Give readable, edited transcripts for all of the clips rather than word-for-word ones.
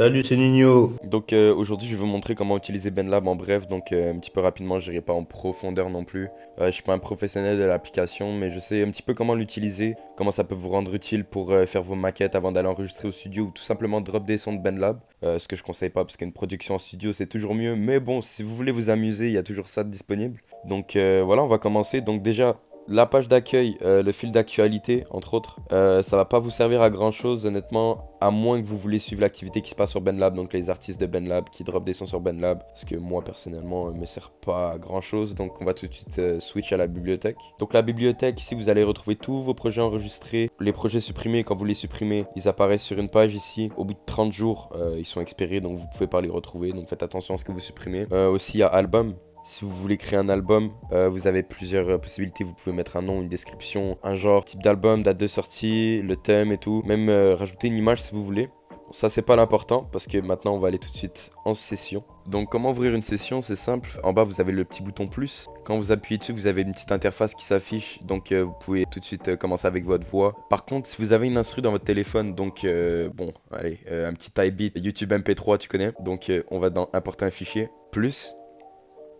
Salut, c'est Nino. Donc aujourd'hui je vais vous montrer comment utiliser BenLab en bref, donc un petit peu rapidement, je n'irai pas en profondeur non plus. Je suis pas un professionnel de l'application, mais je sais un petit peu comment l'utiliser, comment ça peut vous rendre utile pour faire vos maquettes avant d'aller enregistrer au studio ou tout simplement drop des sons de BenLab. Ce que je conseille pas parce qu'une production en studio c'est toujours mieux, mais bon, si vous voulez vous amuser, il y a toujours ça de disponible. Donc voilà, on va commencer. Donc déjà, la page d'accueil, le fil d'actualité, entre autres, ça va pas vous servir à grand chose, honnêtement, à moins que vous voulez suivre l'activité qui se passe sur BenLab, donc les artistes de BenLab qui drop des sons sur BenLab, ce que moi personnellement me sert pas à grand chose, donc on va tout de suite switch à la bibliothèque. Donc la bibliothèque, ici vous allez retrouver tous vos projets enregistrés, les projets supprimés, quand vous les supprimez, ils apparaissent sur une page ici, au bout de 30 jours, ils sont expirés, donc vous pouvez pas les retrouver, donc faites attention à ce que vous supprimez. Aussi il y a album. Si vous voulez créer un album, vous avez plusieurs possibilités. Vous pouvez mettre un nom, une description, un genre, type d'album, date de sortie, le thème et tout. Même rajouter une image si vous voulez. Bon, ça, c'est pas l'important parce que maintenant, on va aller tout de suite en session. Donc, comment ouvrir une session? C'est simple. En bas, vous avez le petit bouton plus. Quand vous appuyez dessus, vous avez une petite interface qui s'affiche. Donc, vous pouvez tout de suite commencer avec votre voix. Par contre, si vous avez une instru dans votre téléphone, donc, bon, allez, un petit type beat, YouTube MP3, tu connais. Donc, on va dans importer un fichier. Plus.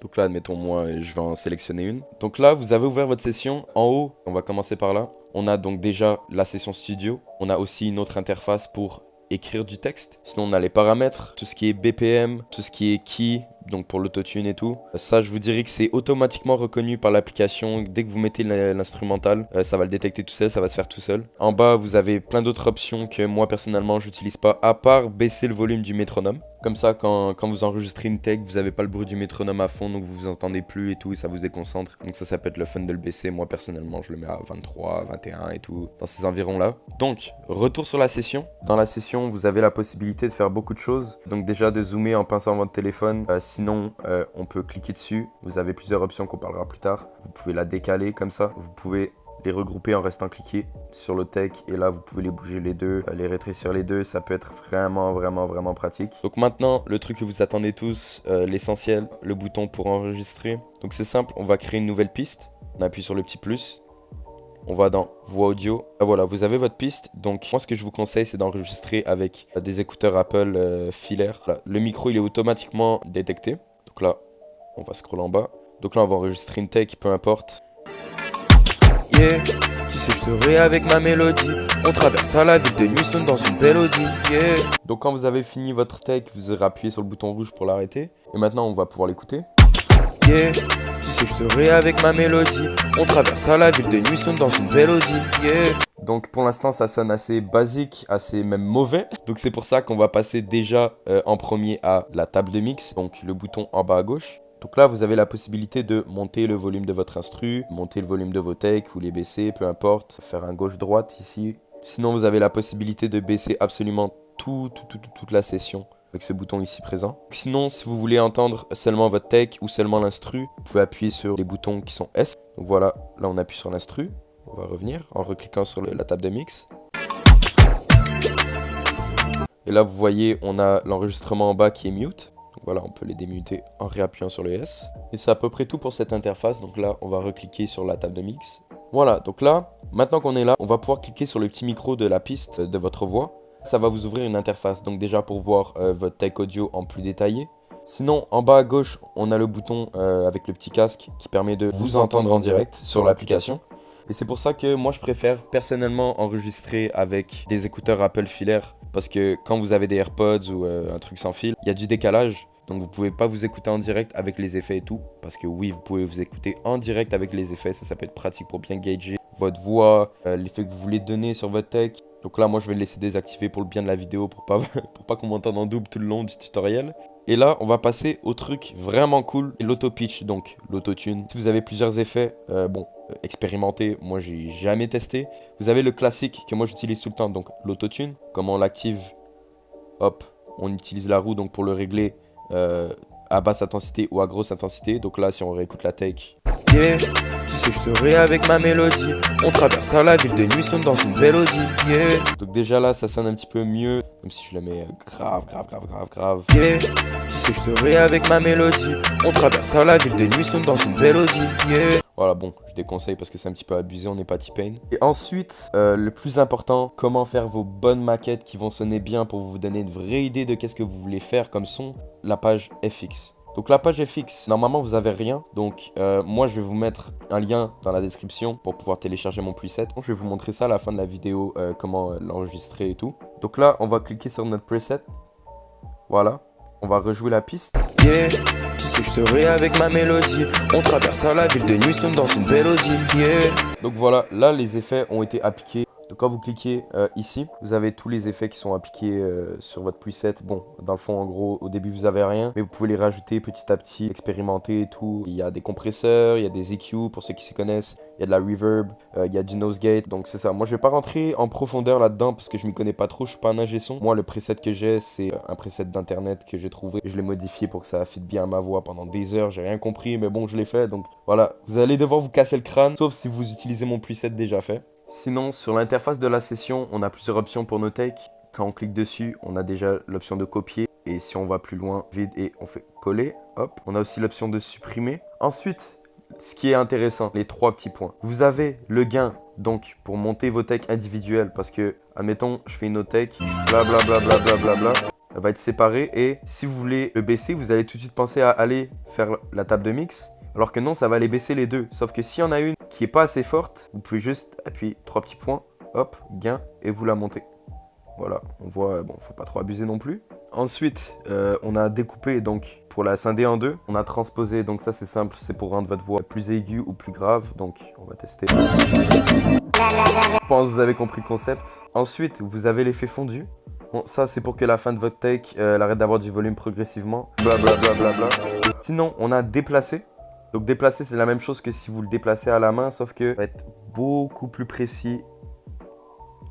Donc là, admettons, moi, je vais en sélectionner une. Donc là, vous avez ouvert votre session. En haut, on va commencer par là. On a donc déjà la session studio. On a aussi une autre interface pour écrire du texte. Sinon, on a les paramètres, tout ce qui est BPM, tout ce qui est key, donc pour l'autotune et tout. Ça, je vous dirais que c'est automatiquement reconnu par l'application. Dès que vous mettez l'instrumental, ça va le détecter tout seul, ça va se faire tout seul. En bas, vous avez plein d'autres options que moi, personnellement, j'utilise pas, à part baisser le volume du métronome. Comme ça, quand vous enregistrez une take, vous n'avez pas le bruit du métronome à fond, donc vous vous entendez plus et tout, et ça vous déconcentre. Donc ça peut être le fun de le baisser. Moi, personnellement, je le mets à 23, 21 et tout, dans ces environs-là. Donc, retour sur la session. Dans la session, vous avez la possibilité de faire beaucoup de choses. Donc déjà, de zoomer en pinçant votre téléphone. Sinon, on peut cliquer dessus. Vous avez plusieurs options qu'on parlera plus tard. Vous pouvez la décaler comme ça. Vous pouvez les regrouper en restant cliqué sur le tech et là vous pouvez les bouger les deux, les rétrécir les deux, ça peut être vraiment pratique. Donc maintenant le truc que vous attendez tous, l'essentiel, le bouton pour enregistrer. Donc c'est simple, on va créer une nouvelle piste, on appuie sur le petit plus, on va dans voix audio, voilà vous avez votre piste. Donc moi ce que je vous conseille c'est d'enregistrer avec des écouteurs Apple filaires. Là, le micro il est automatiquement détecté, donc là on va scroller en bas, donc là on va enregistrer une tech, peu importe. Yeah. Tu sais, je te avec ma mélodie. On traversera la ville de Houston dans une belle Audi. Yeah. Donc, quand vous avez fini votre take, vous aurez appuyé sur le bouton rouge pour l'arrêter. Et maintenant, on va pouvoir l'écouter. Yeah. Tu sais, je te avec ma mélodie. On traversera la ville de Houston dans une belle Audi. Yeah. Donc, pour l'instant, ça sonne assez basique, assez même mauvais. Donc, c'est pour ça qu'on va passer déjà en premier à la table de mix. Donc, le bouton en bas à gauche. Donc là, vous avez la possibilité de monter le volume de votre instru, monter le volume de vos takes ou les baisser, peu importe. Faire un gauche-droite ici. Sinon, vous avez la possibilité de baisser absolument toute la session avec ce bouton ici présent. Sinon, si vous voulez entendre seulement votre take ou seulement l'instru, vous pouvez appuyer sur les boutons qui sont S. Donc voilà, là on appuie sur l'instru. On va revenir en recliquant sur la table de mix. Et là, vous voyez, on a l'enregistrement en bas qui est mute. Donc voilà, on peut les démuter en réappuyant sur le S. Et c'est à peu près tout pour cette interface. Donc là, on va recliquer sur la table de mix. Voilà, donc là, maintenant qu'on est là, on va pouvoir cliquer sur le petit micro de la piste de votre voix. Ça va vous ouvrir une interface. Donc déjà pour voir votre take audio en plus détaillé. Sinon, en bas à gauche, on a le bouton avec le petit casque qui permet de vous entendre en direct sur l'application. Et c'est pour ça que moi, je préfère personnellement enregistrer avec des écouteurs Apple filaires. Parce que quand vous avez des AirPods ou un truc sans fil, il y a du décalage. Donc vous pouvez pas vous écouter en direct avec les effets et tout. Parce que oui, vous pouvez vous écouter en direct avec les effets. Ça peut être pratique pour bien gager votre voix, l'effet que vous voulez donner sur votre tech. Donc là, moi, je vais le laisser désactiver pour le bien de la vidéo, pour pas qu'on m'entende en double tout le long du tutoriel. Et là, on va passer au truc vraiment cool, l'auto-pitch, donc l'autotune. Si vous avez plusieurs effets, expérimentez, moi j'ai jamais testé. Vous avez le classique que moi j'utilise tout le temps, donc l'autotune. Comment on l'active? Hop, on utilise la roue donc pour le régler à basse intensité ou à grosse intensité. Donc là, si on réécoute la take. Yeah, tu sais, je te avec ma mélodie. On traversera la ville de Houston dans une belle Audi. Yeah. Donc déjà là, ça sonne un petit peu mieux, même si je le mets grave. Yeah, tu sais, je te avec ma mélodie. On traversera la ville de Houston dans une belle Audi. Yeah. Voilà, bon, je déconseille parce que c'est un petit peu abusé, on n'est pas T-Pain. Et ensuite, le plus important, comment faire vos bonnes maquettes qui vont sonner bien pour vous donner une vraie idée de qu'est-ce que vous voulez faire comme son, la page FX. Donc la page FX, normalement vous avez rien, donc moi je vais vous mettre un lien dans la description pour pouvoir télécharger mon preset. Donc, je vais vous montrer ça à la fin de la vidéo, comment l'enregistrer et tout. Donc là on va cliquer sur notre preset, voilà, on va rejouer la piste. Yeah, tu sais que je serai avec ma mélodie. On traversera la ville de nuit, nous dans une mélodie. Yeah. Donc voilà, là les effets ont été appliqués. Donc quand vous cliquez ici, vous avez tous les effets qui sont appliqués sur votre preset. Bon, dans le fond, en gros, au début, vous avez rien, mais vous pouvez les rajouter petit à petit, expérimenter et tout. Il y a des compresseurs, il y a des EQ pour ceux qui s'y connaissent, il y a de la reverb, il y a du nose gate. Donc c'est ça. Moi, je vais pas rentrer en profondeur là-dedans parce que je m'y connais pas trop, je suis pas un ingé son. Moi, le preset que j'ai, c'est un preset d'internet que j'ai trouvé. Je l'ai modifié pour que ça fit bien à ma voix pendant des heures. J'ai rien compris, mais bon, je l'ai fait. Donc voilà, vous allez devoir vous casser le crâne, sauf si vous utilisez mon preset déjà fait. Sinon, sur l'interface de la session, on a plusieurs options pour nos takes. Quand on clique dessus, on a déjà l'option de copier. Et si on va plus loin, vide et on fait coller, hop. On a aussi l'option de supprimer. Ensuite, ce qui est intéressant, les 3 petits points. Vous avez le gain, donc, pour monter vos takes individuels. Parce que, admettons, je fais une autre take, blablabla, elle va être séparée. Et si vous voulez le baisser, vous allez tout de suite penser à aller faire la table de mix. Alors que non, ça va aller baisser les deux. Sauf que s'il y en a une qui est pas assez forte, vous pouvez juste appuyer 3 petits points, hop, gain, et vous la montez. Voilà, on voit, bon, faut pas trop abuser non plus. Ensuite, on a découpé, donc, pour la scinder en deux. On a transposé, donc ça c'est simple, c'est pour rendre votre voix plus aiguë ou plus grave. Donc, on va tester. Je pense que vous avez compris le concept. Ensuite, vous avez l'effet fondu. Bon, ça c'est pour que la fin de votre take, elle arrête d'avoir du volume progressivement. Blablabla. Sinon, on a déplacé. Donc déplacer, c'est la même chose que si vous le déplacez à la main, sauf que ça va être beaucoup plus précis.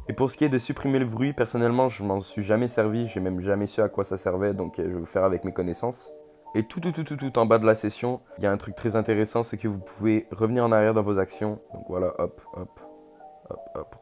Et pour ce qui est de supprimer le bruit, personnellement, je m'en suis jamais servi. J'ai même jamais su à quoi ça servait, donc je vais vous faire avec mes connaissances. Et tout en bas de la session, il y a un truc très intéressant, c'est que vous pouvez revenir en arrière dans vos actions. Donc voilà, hop,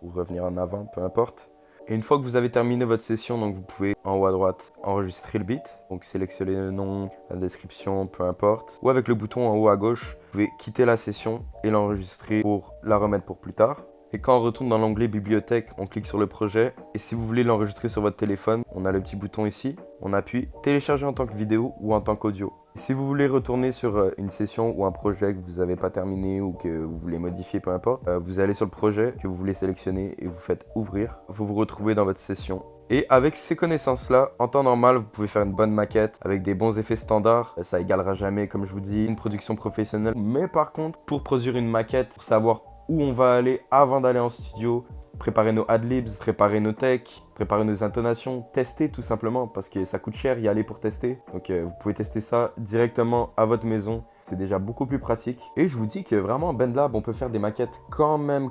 ou revenir en avant, peu importe. Et une fois que vous avez terminé votre session, donc vous pouvez en haut à droite enregistrer le beat. Donc sélectionner le nom, la description, peu importe. Ou avec le bouton en haut à gauche, vous pouvez quitter la session et l'enregistrer pour la remettre pour plus tard. Et quand on retourne dans l'onglet bibliothèque, on clique sur le projet. Et si vous voulez l'enregistrer sur votre téléphone, on a le petit bouton ici. On appuie télécharger en tant que vidéo ou en tant qu'audio. Si vous voulez retourner sur une session ou un projet que vous n'avez pas terminé ou que vous voulez modifier, peu importe, vous allez sur le projet que vous voulez sélectionner et vous faites ouvrir. Vous vous retrouvez dans votre session. Et avec ces connaissances-là, en temps normal, vous pouvez faire une bonne maquette avec des bons effets standards. Ça égalera jamais, comme je vous dis, une production professionnelle. Mais par contre, pour produire une maquette, pour savoir où on va aller avant d'aller en studio, préparer nos adlibs, préparer nos techs, préparer nos intonations, tester tout simplement parce que ça coûte cher y aller pour tester. Donc vous pouvez tester ça directement à votre maison. C'est déjà beaucoup plus pratique. Et je vous dis que vraiment, BandLab, on peut faire des maquettes quand même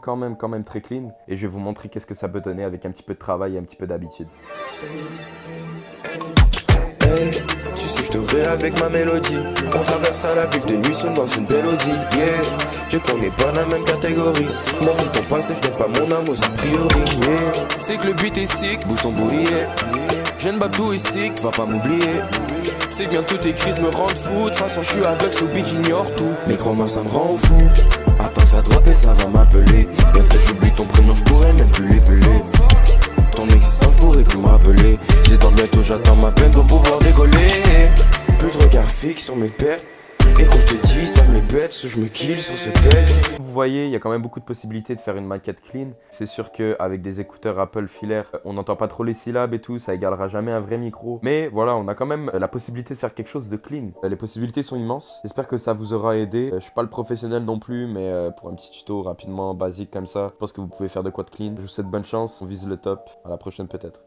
très clean. Et je vais vous montrer qu'est-ce que ça peut donner avec un petit peu de travail et un petit peu d'habitude. Hey, tu sais je te verrai avec ma mélodie. On traversera la ville de nuit, sommes dans une mélodie. Yeah, je connais pas la même catégorie. M'en fous ton passé, je n'aime pas mon âme aux a priori. Yeah, c'est que le beat est sick, bouton boulier. Jeune Babdou est sick, tu vas pas m'oublier. C'est bien toutes tes crises me rendent fou. De toute façon je suis avec ce beat, j'ignore tout. Mais crois-moi ça me rend fou. Attends que ça droppe et ça va m'appeler. Bientôt j'oublie ton prénom, je pourrais même plus l'épeler. Ton existence pourrait plus me rappeler. C'est dans bientôt j'attends ma peine pour pouvoir décoller. Plus de regard fixe sur mes pères. Et quand je te dis ça me bête, sous je me kill sur ce bed. Vous voyez, il y a quand même beaucoup de possibilités de faire une maquette clean. C'est sûr qu'avec des écouteurs Apple filaires, on n'entend pas trop les syllabes et tout, ça égalera jamais un vrai micro. Mais voilà, on a quand même la possibilité de faire quelque chose de clean. Les possibilités sont immenses. J'espère que ça vous aura aidé. Je suis pas le professionnel non plus, mais pour un petit tuto rapidement basique comme ça, je pense que vous pouvez faire de quoi de clean. Je vous souhaite bonne chance, on vise le top. À la prochaine peut-être.